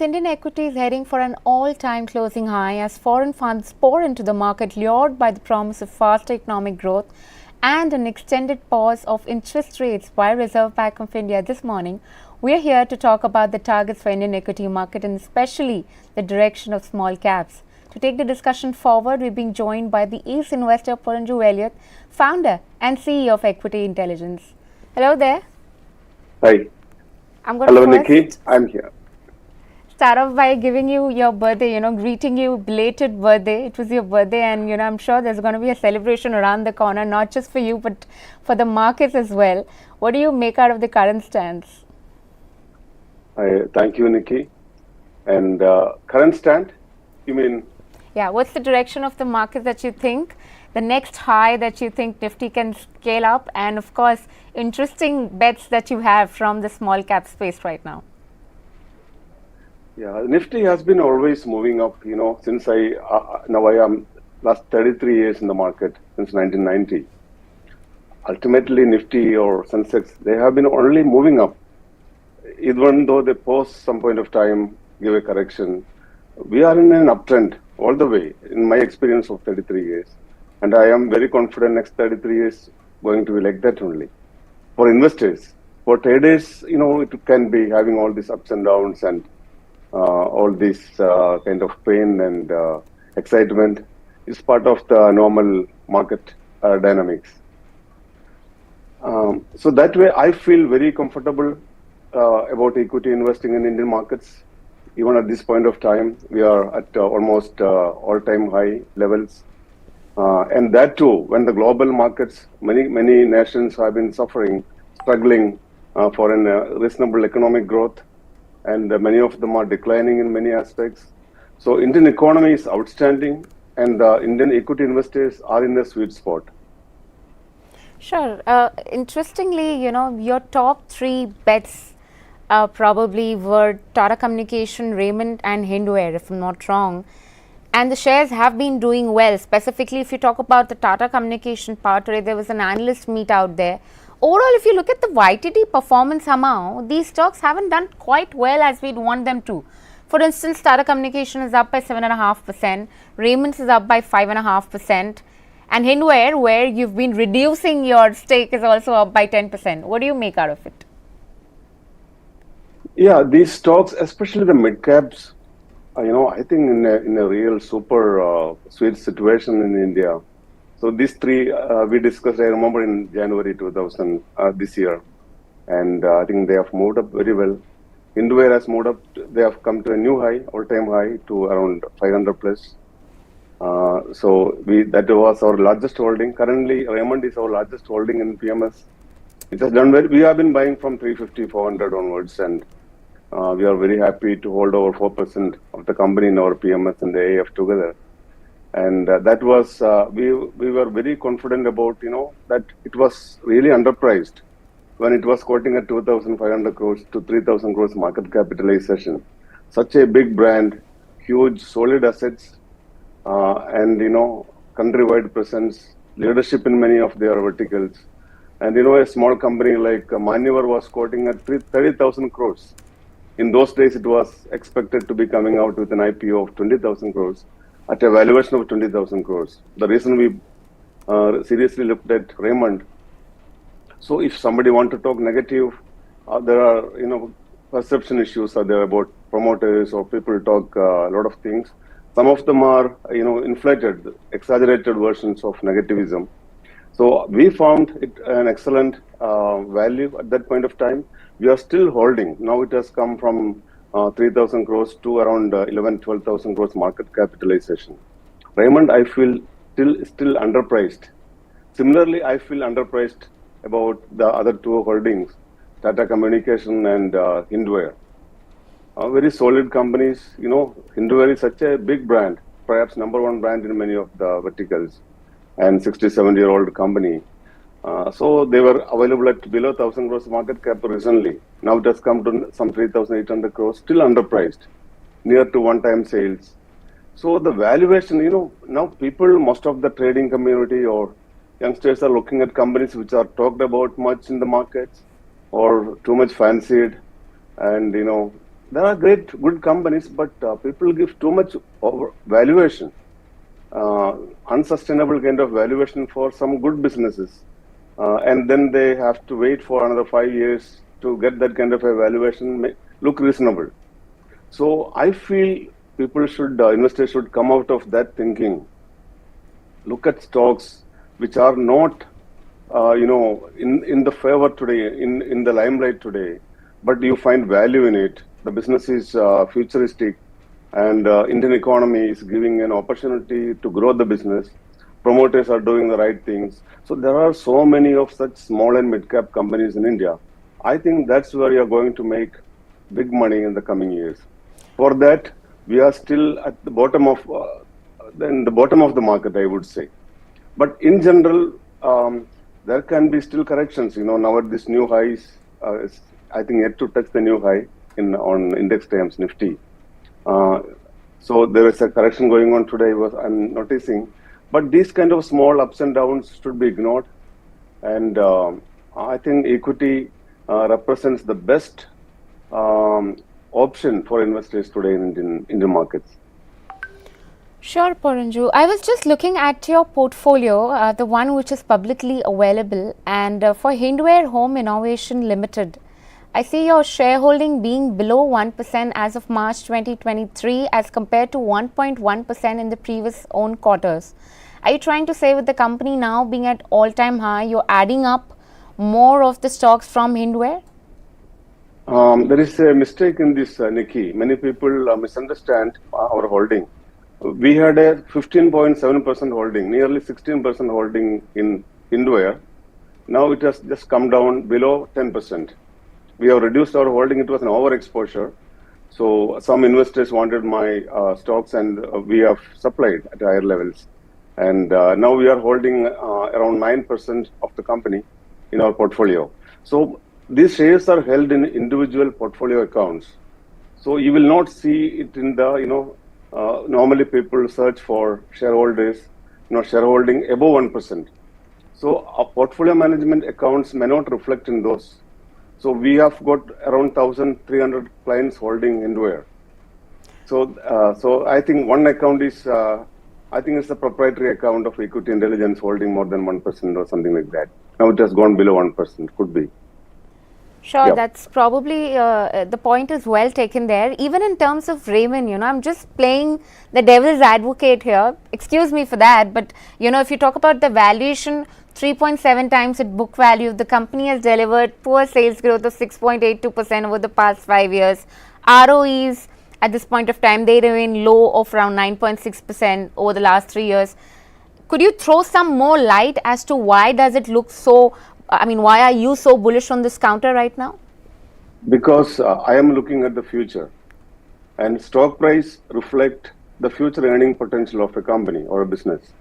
with Indian equities heading for an all-time closing high as foreign funds pour into the market, lured by the promise of faster economic growth and an extended pause of interest rates by Reserve Bank of India this morning, we are here to talk about the targets for Indian equity market and especially the direction of small caps. To take the discussion forward, we're being joined by the ace investor Porinju Veliyath, founder and CEO of Equity Intelligence. Hello there. Hi. Hello, Nikki. I'm here. Start off by giving you your birthday, greeting you belated birthday. It was your birthday and, I'm sure there's going to be a celebration around the corner, not just for you, but for the markets as well. What do you make out of the current stance? Thank you, Nikki. And current stand, you mean? Yeah, what's the direction of the market that you think? The next high that you think Nifty can scale up, and of course, interesting bets that you have from the small cap space right now. Yeah, Nifty has been always moving up, since now I am last 33 years in the market, since 1990. Ultimately, Nifty or Sensex, they have been only moving up. Even though they post some point of time, give a correction, we are in an uptrend all the way, in my experience of 33 years. And I am very confident next 33 years going to be like that only. For investors, for traders, it can be having all these ups and downs and all this kind of pain and excitement is part of the normal market dynamics. So that way, I feel very comfortable about equity investing in Indian markets. Even at this point of time, we are at almost all-time high levels. And that too, when the global markets, many nations have been struggling for a reasonable economic growth, and many of them are declining in many aspects. So Indian economy is outstanding, and Indian equity investors are in the sweet spot. Sure. Interestingly, your top three bets probably were Tata Communication, Raymond and Hindware, if I'm not wrong. And the shares have been doing well. Specifically, if you talk about the Tata Communication part, today there was an analyst meet out there. Overall, if you look at the YTD performance somehow, these stocks haven't done quite well as we'd want them to. For instance, Tata Communication is up by 7.5%, Raymond's is up by 5.5%, and Hindware, where you've been reducing your stake, is also up by 10%. What do you make out of it? Yeah, these stocks, especially the mid caps, I think in a real super sweet situation in India. So these three we discussed, I remember in January 2000 this year. And I think they have moved up very well. Hindware has moved up, they have come to a new high, all-time high to around 500 plus. So that was our largest holding. Currently, Raymond is our largest holding in PMS. It has done well. We have been buying from 350, 400 onwards, and we are very happy to hold over 4% of the company in our PMS and the AF together. And that was, we were very confident about, that it was really underpriced when it was quoting at 2,500 crores to 3,000 crores market capitalization. Such a big brand, huge, solid assets, and, countrywide presence, leadership in many of their verticals. And, a small company like Maneuver was quoting at 30,000 crores. In those days, it was expected to be coming out with an IPO of 20,000 crores at a valuation of 20,000 crores. The reason we seriously looked at Raymond. So if somebody want to talk negative, there are, perception issues are there about promoters or people talk a lot of things. Some of them are, inflated, exaggerated versions of negativism. So we found it an excellent value at that point of time. We are still holding. Now it has come from 3,000 crores to around 12,000 crores market capitalization. Raymond, I feel still underpriced. Similarly, I feel underpriced about the other two holdings, Tata Communication and Hindware. Very solid companies. Hindware is such a big brand, perhaps number one brand in many of the verticals, and 67-year-old company. So they were available at below 1,000 crores market cap recently. Now it has come to some 3,800 crores, still underpriced, near to one-time sales. So the valuation, now people, most of the trading community or youngsters are looking at companies which are talked about much in the markets or too much fancied, and there are good companies, but people give too much valuation, uh, unsustainable kind of valuation for some good businesses. And then they have to wait for another 5 years to get that kind of a valuation look reasonable. So I feel investors should come out of that thinking. Look at stocks which are not, in the favor today, in the limelight today, but you find value in it. The business is futuristic, and Indian economy is giving an opportunity to grow the business. Promoters are doing the right things. So there are so many of such small and mid-cap companies in India. I think that's where you're going to make big money in the coming years. For that, we are still at the bottom of the market, I would say. But in general, there can be still corrections. Now at this new highs, is, I think, yet to touch the new high on index terms, Nifty. So there is a correction going on today, I'm noticing. But these kind of small ups and downs should be ignored. And I think equity represents the best option for investors today in Indian markets. Sure, Porinju. I was just looking at your portfolio, the one which is publicly available, and for Hindware Home Innovation Limited, I see your shareholding being below 1% as of March 2023 as compared to 1.1% in the previous own quarters. Are you trying to say with the company now being at all-time high, you're adding up more of the stocks from Hindware? There is a mistake in this, Nikki. Many people misunderstand our holding. We had a 15.7% holding, nearly 16% holding in Hindware. Now it has just come down below 10%. We have reduced our holding. It was an overexposure. So some investors wanted my stocks, and we have supplied at higher levels. And now we are holding around 9% of the company in our portfolio. So these shares are held in individual portfolio accounts. So you will not see it in the, normally people search for shareholders, shareholding above 1%. So our portfolio management accounts may not reflect in those. So we have got around 1,300 clients holding Hindware. So I think one account is, I think it's a proprietary account of Equity Intelligence holding more than 1% or something like that. Now it has gone below 1%, could be. Sure, yep. That's probably the point is well taken there. Even in terms of Raymond, I'm just playing the devil's advocate here. Excuse me for that, but if you talk about the valuation, 3.7 times at book value, the company has delivered poor sales growth of 6.82% over the past 5 years. ROEs at this point of time, they remain low of around 9.6% over the last 3 years. Could you throw some more light as to why does it look so, why are you so bullish on this counter right now? Because I am looking at the future, and stock price reflect the future earning potential of a company or a business.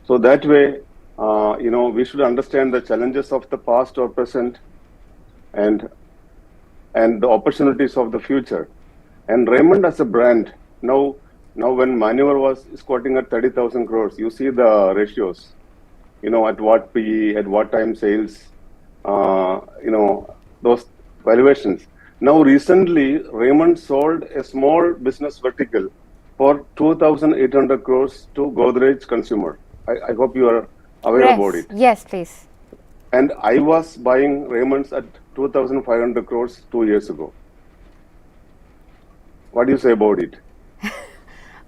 So that way, we should understand the challenges of the past or present, and the opportunities of the future. And Raymond as a brand, now when Maneuver is quoting at 30,000 crores, you see the ratios. At what PE, at what time sales, those valuations. Now, recently, Raymond sold a small business vertical for 2,800 crores to Godrej Consumer. I hope you are aware about it. Yes, please. And I was buying Raymond's at 2,500 crores 2 years ago. What do you say about it?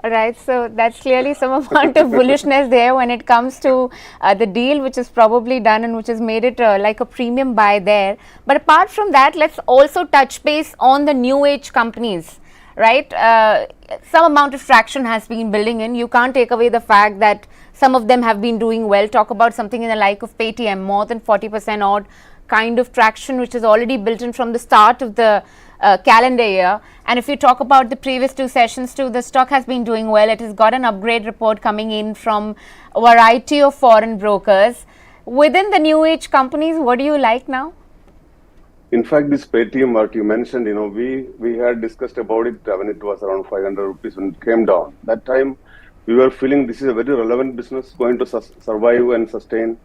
All right, so that's clearly some amount of bullishness there when it comes to the deal which is probably done and which has made it like a premium buy there. But apart from that, let's also touch base on the new age companies, right? Some amount of traction has been building in. You can't take away the fact that some of them have been doing well. Talk about something in the like of Paytm, more than 40% odd kind of traction which is already built in from the start of the calendar year. And if you talk about the previous 2 sessions too, the stock has been doing well. It has got an upgrade report coming in from a variety of foreign brokers. Within the new age companies, what do you like now? In fact, this Paytm, what you mentioned, we had discussed about it when it was around 500 rupees when it came down. That time, we were feeling this is a very relevant business going to survive and sustain.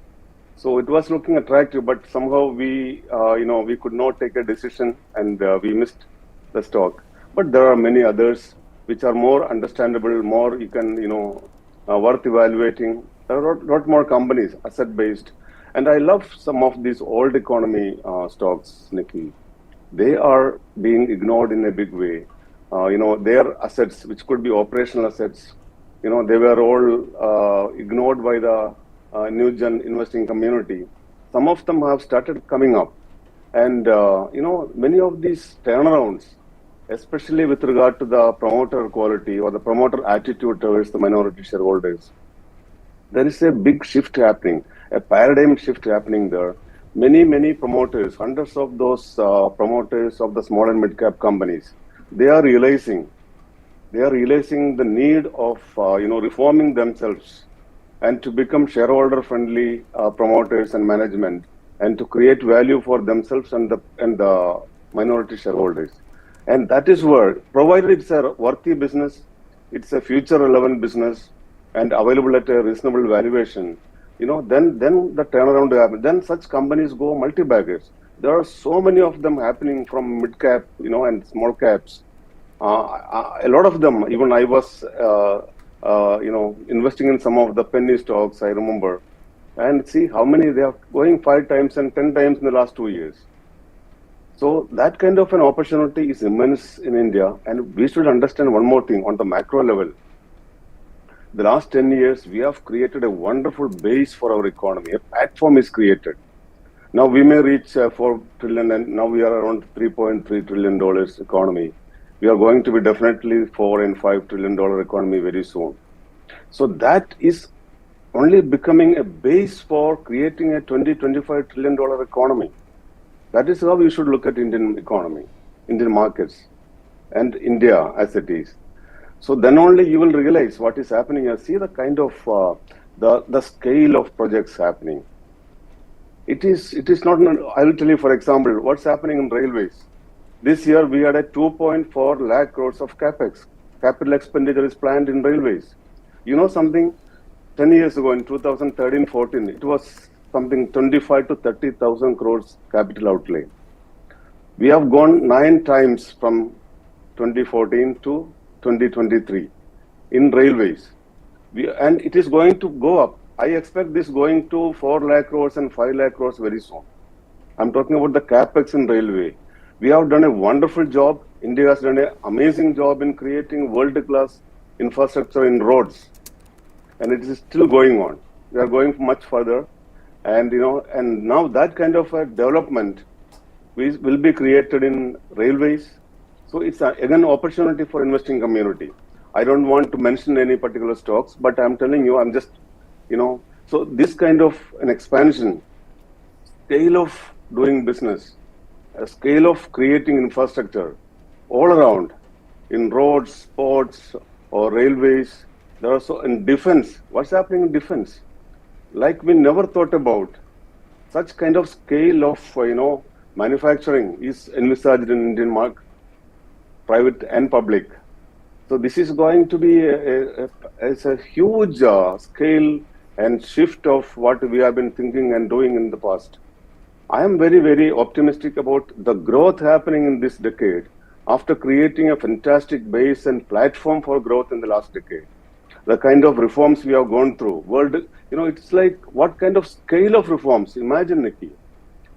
So it was looking attractive, but somehow we could not take a decision, and we missed the stock. but there are many others which are more understandable, more you can, worth evaluating. There are a lot more companies, asset-based. And I love some of these old economy stocks, Nikki. They are being ignored in a big way. Their assets, which could be operational assets, they were all ignored by the new gen investing community. Some of them have started coming up. And, many of these turnarounds, especially with regard to the promoter quality or the promoter attitude towards the minority shareholders, there is a big shift happening, a paradigm shift happening there. Many promoters, hundreds of those promoters of the small and mid cap companies, they are realizing the need of reforming themselves and to become shareholder friendly promoters and management, and to create value for themselves and the minority shareholders. And that is where, provided it's a worthy business, it's a future relevant business and available at a reasonable valuation, then the turnaround happens. Then such companies go multi-baggers. There are so many of them happening from mid cap, and small caps. A lot of them, even I was, investing in some of the penny stocks, I remember, and see how many they are going 5 times and 10 times in the last 2 years. So that kind of an opportunity is immense in India, and we should understand one more thing on the macro level. The last 10 years, we have created a wonderful base for our economy. A platform is created. Now we may reach 4 trillion, and now we are around $3.3 trillion economy. We are going to be definitely $4 and $5 trillion economy very soon. So that is only becoming a base for creating a $20-25 trillion economy. That is how you should look at Indian economy, Indian markets, and India as it is. So then only you will realize what is happening. You see the kind of the scale of projects happening. It is not. I will tell you, for example, what's happening in railways. This year we had a 2.4 lakh crores of capex. Capital expenditure is planned in railways. You know something? 10 years ago in 2013-14, it was something 25 to 30,000 crores capital outlay. We have gone 9 times from 2014 to 2023 in railways. And it is going to go up. I expect this going to 4 lakh crores and 5 lakh crores very soon. I'm talking about the capex in railway. We have done a wonderful job. India has done an amazing job in creating world-class infrastructure in roads. And it is still going on. We are going much further. And, and now that kind of a development will be created in railways. So it's again opportunity for investing community. I don't want to mention any particular stocks, but I'm telling you, I'm just, so this kind of an expansion, scale of doing business, a scale of creating infrastructure all around in roads, ports, or railways. There are also in defense. What's happening in defense? Like we never thought about. Such kind of scale of, manufacturing is envisaged in Indian market, private and public. So this is going to be a huge scale and shift of what we have been thinking and doing in the past. I am very, very optimistic about the growth happening in this decade after creating a fantastic base and platform for growth in the last decade. The kind of reforms we have gone through, it's like what kind of scale of reforms? Imagine, Nikki,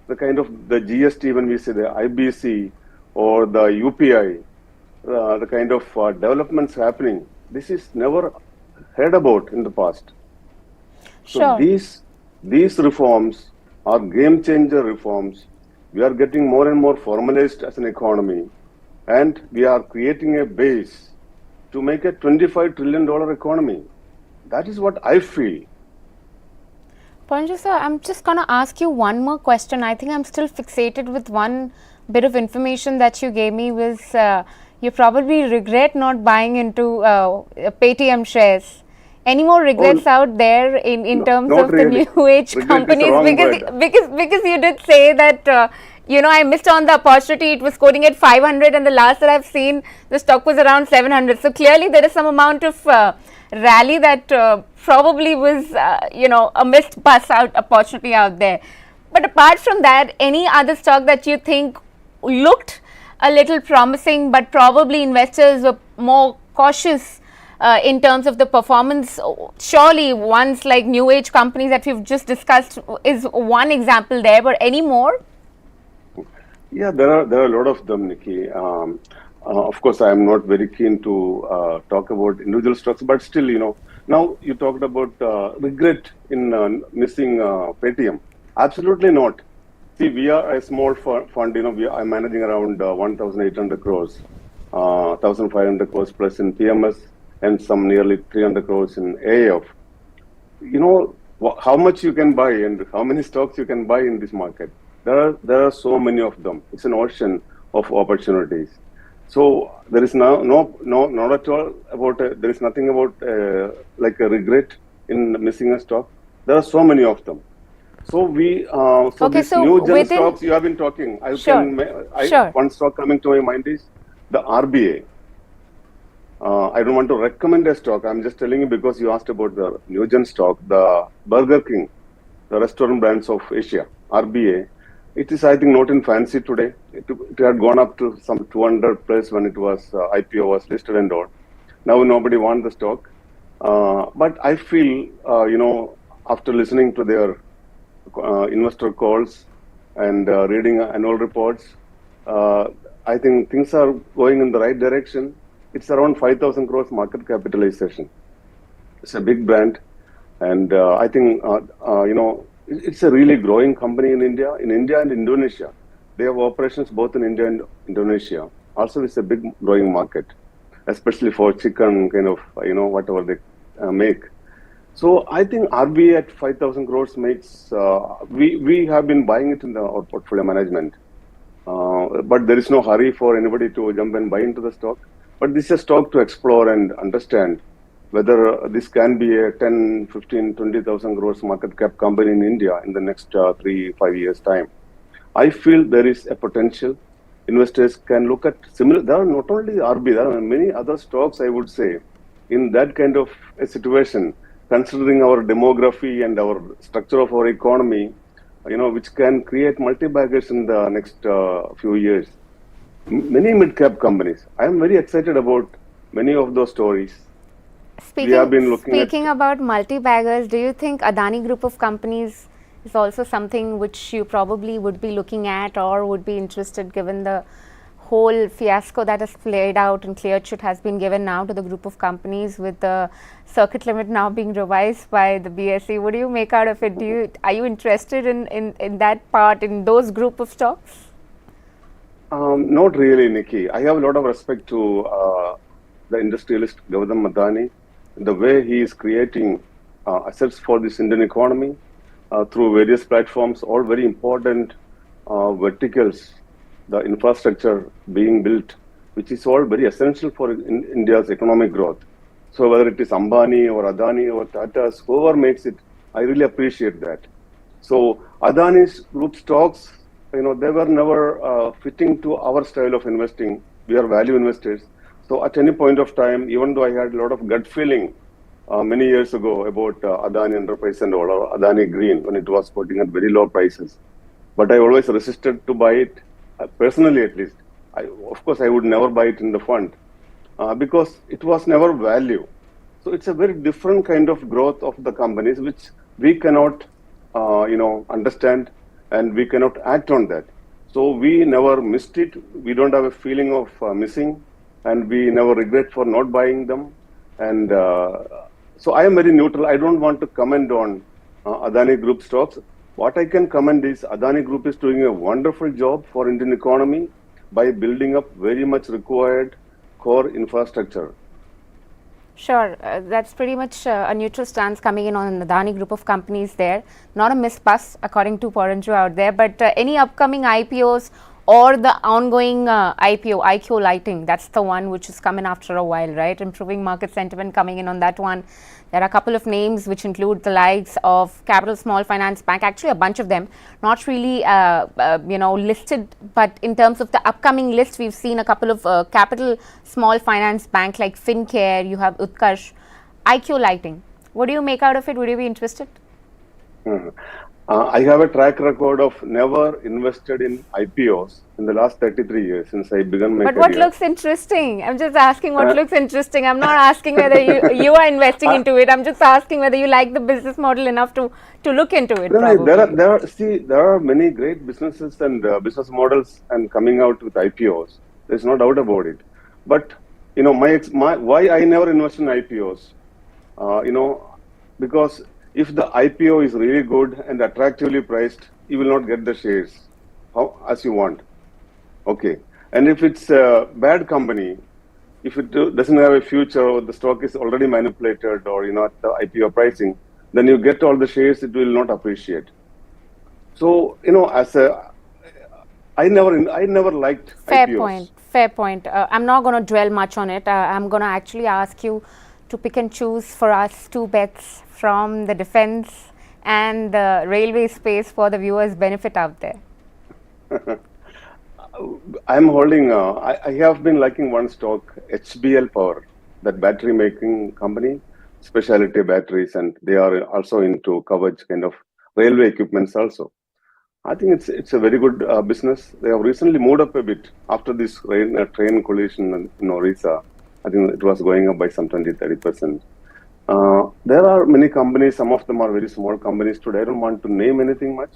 the kind of the GST when we say the IBC or the UPI, the kind of developments happening. This is never heard about in the past. Sure. So these reforms are game changer reforms. We are getting more and more formalized as an economy, and we are creating a base to make a $25 trillion economy. That is what I feel. Porinju sir, I'm just going to ask you one more question. I think I'm still fixated with one bit of information that you gave me was you probably regret not buying into Paytm shares. Any more regrets out there in terms of really. the new age companies? Because you did say that I missed on the opportunity. It was quoting at 500, and the last that I've seen, the stock was around 700. So clearly, there is some amount of rally that probably was a missed bus out opportunity out there. But apart from that, any other stock that you think looked a little promising, but probably investors were more cautious in terms of the performance. Surely ones like new age companies that we've just discussed is one example there, but any more? Yeah, there are a lot of them, Nikki. Of course, I am not very keen to talk about individual stocks, but still, now you talked about regret in missing Paytm. Absolutely not. See, we are a small fund. I'm managing around 1,800 crores, 1,500 crores plus in PMS, and some nearly 300 crores in AF. How much you can buy and how many stocks you can buy in this market. There are so many of them. It's an ocean of opportunities. So there is not at all about there is nothing about like a regret in missing a stock. There are so many of them. So these new gen stocks you have been talking. One stock coming to my mind is the RBA. I don't want to recommend a stock. I'm just telling you because you asked about the new gen stock, the Burger King, the restaurant brands of Asia, RBA. It is, I think, not in fancy today. It had gone up to some 200 plus when it was IPO was listed and all. Now nobody wants the stock. But I feel, after listening to their investor calls and reading annual reports, I think things are going in the right direction. It's around 5,000 crores market capitalization. It's a big brand. And I think, it's a really growing company in India and Indonesia. They have operations both in India and Indonesia. Also, it's a big growing market, especially for chicken, kind of, whatever they make. So I think RBA at 5,000 crores makes, we have been buying it in our portfolio management. But there is no hurry for anybody to jump and buy into the stock. But this is a stock to explore and understand whether this can be a 10, 15, 20,000 crores market cap company in India in the next 3-5 years' time. I feel there is a potential. Investors can look at similar, there are not only RB, there are many other stocks, I would say, in that kind of a situation, considering our demography and our structure of our economy, which can create multi-baggers in the next few years. Many mid-cap companies. I am very excited about many of those stories. Speaking about multi-baggers, do you think Adani Group of companies is also something which you probably would be looking at or would be interested, given the whole fiasco that has played out and clear chit has been given now to the group of companies with the circuit limit now being revised by the BSE? What do you make out of it? Are you interested in that part, in those group of stocks? Not really, Nikki. I have a lot of respect to the industrialist Gautam Adani, the way he is creating assets for this Indian economy through various platforms, all very important verticals, the infrastructure being built, which is all very essential for India's economic growth. So whether it is Ambani or Adani or Tata's, whoever makes it, I really appreciate that. So Adani's group stocks, they were never fitting to our style of investing. We are value investors. So at any point of time, even though I had a lot of gut feeling many years ago about Adani Enterprise and all, or Adani Green, when it was quoting at very low prices, but I always resisted to buy it, personally at least. Of course, I would never buy it in the fund because it was never value. So it's a very different kind of growth of the companies, which we cannot, understand, and we cannot act on that. So we never missed it. We don't have a feeling of missing, and we never regret for not buying them. And so I am very neutral. I don't want to comment on Adani Group stocks. What I can comment is Adani Group is doing a wonderful job for Indian economy by building up very much required core infrastructure. Sure, that's pretty much a neutral stance coming in on the Adani Group of companies there. Not a miss bus according to Porinju out there, but any upcoming IPOs or the ongoing IPO, IQ Lighting, that's the one which is coming after a while, right? Improving market sentiment coming in on that one. There are a couple of names which include the likes of Capital Small Finance Bank, actually a bunch of them, not really listed, but in terms of the upcoming list, we've seen a couple of Capital Small Finance Bank like FinCare, you have Utkarsh, IQ Lighting. What do you make out of it? Would you be interested? I have a track record of never invested in IPOs in the last 33 years since I began my But what career. looks interesting? I'm just asking what Uh, looks interesting. I'm not asking whether you are investing I, into it. I'm just asking whether you like the business model enough to look into it, no, no, probably. there are many great businesses and business models and coming out with IPOs. There's no doubt about it. But my why I never invest in IPOs. Because if the IPO is really good and attractively priced, you will not get the shares as you want. Okay. And if it's a bad company, if it doesn't have a future or the stock is already manipulated or at the IPO pricing, then you get all the shares, it will not appreciate. So I never liked Fair IPOs. point. Fair point. I'm not going to dwell much on it. I'm going to actually ask you to pick and choose for us two bets from the defense and the railway space for the viewers' benefit out there. I'm holding. I have been liking one stock, HBL Power, that battery making company, specialty batteries, and they are also into coverage kind of railway equipments also. I think it's a very good business. They have recently moved up a bit after this train collision in Orissa. I think it was going up by some 20-30%. There are many companies. Some of them are very small companies today. I don't want to name anything much.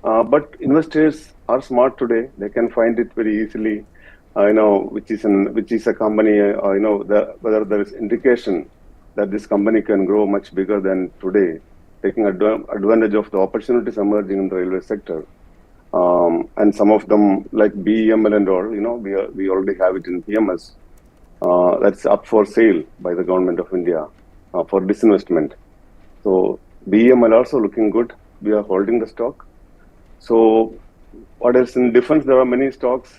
But investors are smart today. They can find it very easily. Which is a company. Whether there is indication that this company can grow much bigger than today, taking advantage of the opportunities emerging in the railway sector. And some of them like BEML and all. We already have it in PMS. That's up for sale by the government of India for disinvestment. So BEML also looking good. We are holding the stock. So what else in defense? There are many stocks.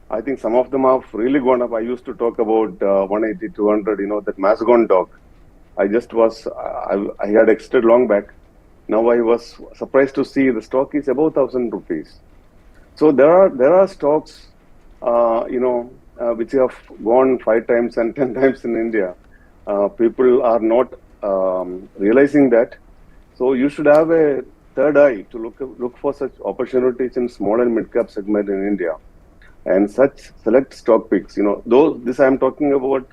I think some of them have really gone up. I used to talk about 180, 200, that Mazagon dog. I had exited long back. Now I was surprised to see the stock is above 1,000 rupees. So there are stocks, which have gone 5 times and 10 times in India. People are not realizing that. So you should have a third eye to look for such opportunities in small and mid cap segment in India, and such select stock picks. This I am talking about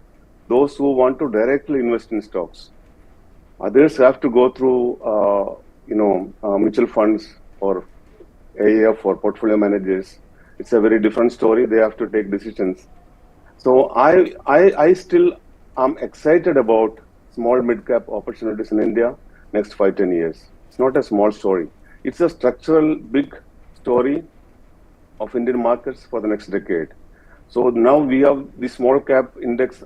those who want to directly invest in stocks. Others have to go through mutual funds or AAF or portfolio managers. It's a very different story. They have to take decisions. So I still am excited about small mid cap opportunities in India next 5-10 years. It's not a small story. It's a structural big story of Indian markets for the next decade. So now we have the small cap index.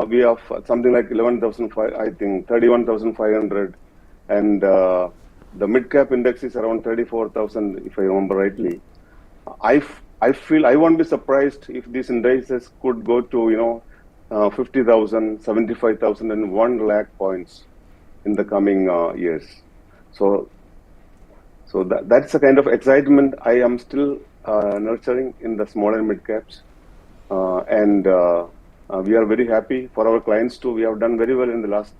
We have something like 11,500, I think 31,500, and the mid cap index is around 34,000, if I remember rightly. I feel I won't be surprised if these indices could go to 50,000, 75,000, and 1 lakh points in the coming years. So that's the kind of excitement I am still nurturing in the small and mid caps, and we are very happy for our clients too. We have done very well in the last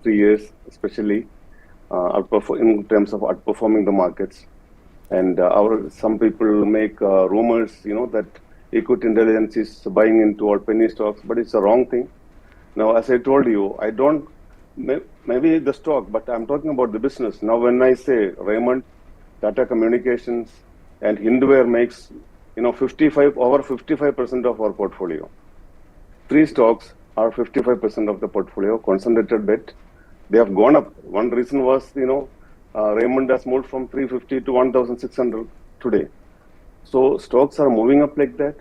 3 years, especially in terms of outperforming the markets. And some people make rumors, that equity intelligence is buying into all penny stocks, but it's a wrong thing. Now, as I told you, I don't. Maybe the stock, but I'm talking about the business. Now, when I say Raymond, Tata Communications, and Hindware makes, over 55% of our portfolio. 3 stocks are 55% of the portfolio, concentrated bet. They have gone up. One reason was, Raymond has moved from 350 to 1,600 today. So stocks are moving up like that,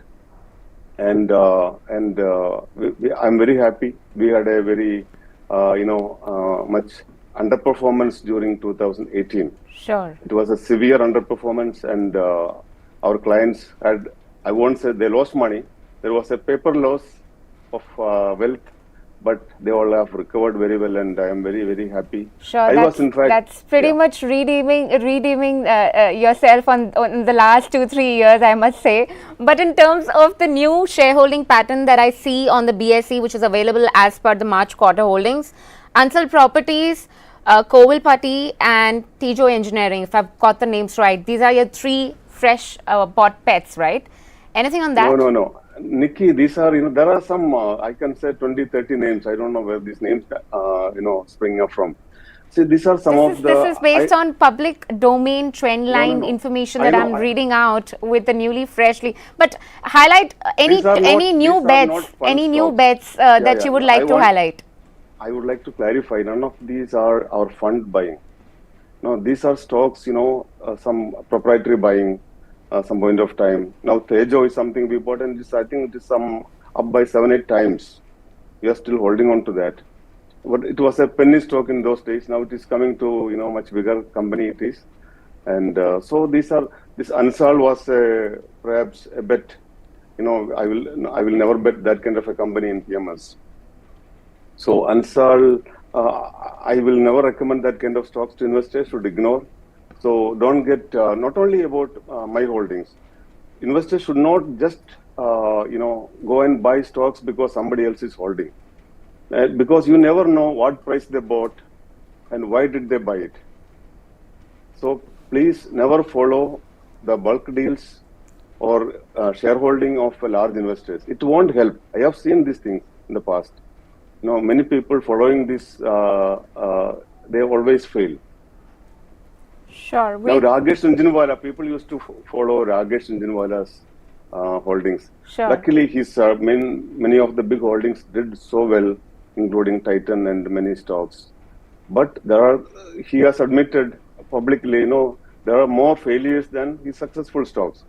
and I'm very happy. We had a very much underperformance during 2018. Sure. It was a severe underperformance, and our clients had, I won't say they lost money. There was a paper loss of wealth, but they all have recovered very well, and I am very, very happy. Sure, that's pretty much redeeming yourself on the last 2-3 years, I must say. But in terms of the new shareholding pattern that I see on the BSE, which is available as per the March quarter holdings, Ansal Properties Kovilpati and Tijo Engineering, if I've got the names right. These are your three fresh bought pets, right? Anything on that? No. Nikki, these are, there are some, I can say 20, 30 names. I don't know where these names, spring up from. See, these are some of This the, is based on public domain trend line no. information I that know. I'm reading out with the newly freshly. But highlight These are any not, new these are not bets, fun any new stocks. bets that you would like to highlight. I would like to clarify, none of these are our fund buying. No, these are stocks, some proprietary buying, some point of time. Now, Tejo is something we bought, and I think it is some up by 7, 8 times. We are still holding on to that. But it was a penny stock in those days. Now it is coming to, much bigger company it is. And so this Ansal was perhaps a bet. I will never bet that kind of a company in PMS. So Ansal, I will never recommend that kind of stocks to investors, should ignore. So don't get, not only about my holdings, investors should not just, go and buy stocks because somebody else is holding. Because you never know what price they bought and why did they buy it. So please never follow the bulk deals or shareholding of large investors. It won't help. I have seen these things in the past. Many people following this, they always fail. Sure. Now, Rajesh Jhunjhunwala, people used to follow Rajesh Jhunjhunwala's holdings. Sure. Luckily, his many of the big holdings did so well, including Titan and many stocks. But he has admitted publicly, there are more failures than his successful stocks.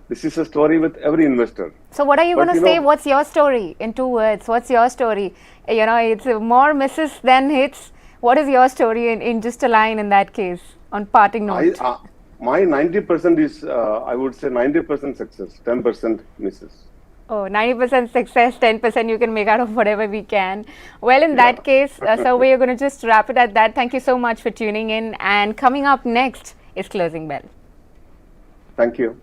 This is a story with every investor. So what are you going to say? What's your story in 2 words? What's your story? It's more misses than hits. What is your story in just a line in that case on parting note? My 90% is, I would say 90% success, 10% misses. Oh, 90% success, 10% you can make out of whatever we can. Well, in that case, so we're going to just wrap it at that. Thank you so much for tuning in. And coming up next is Closing Bell. Thank you.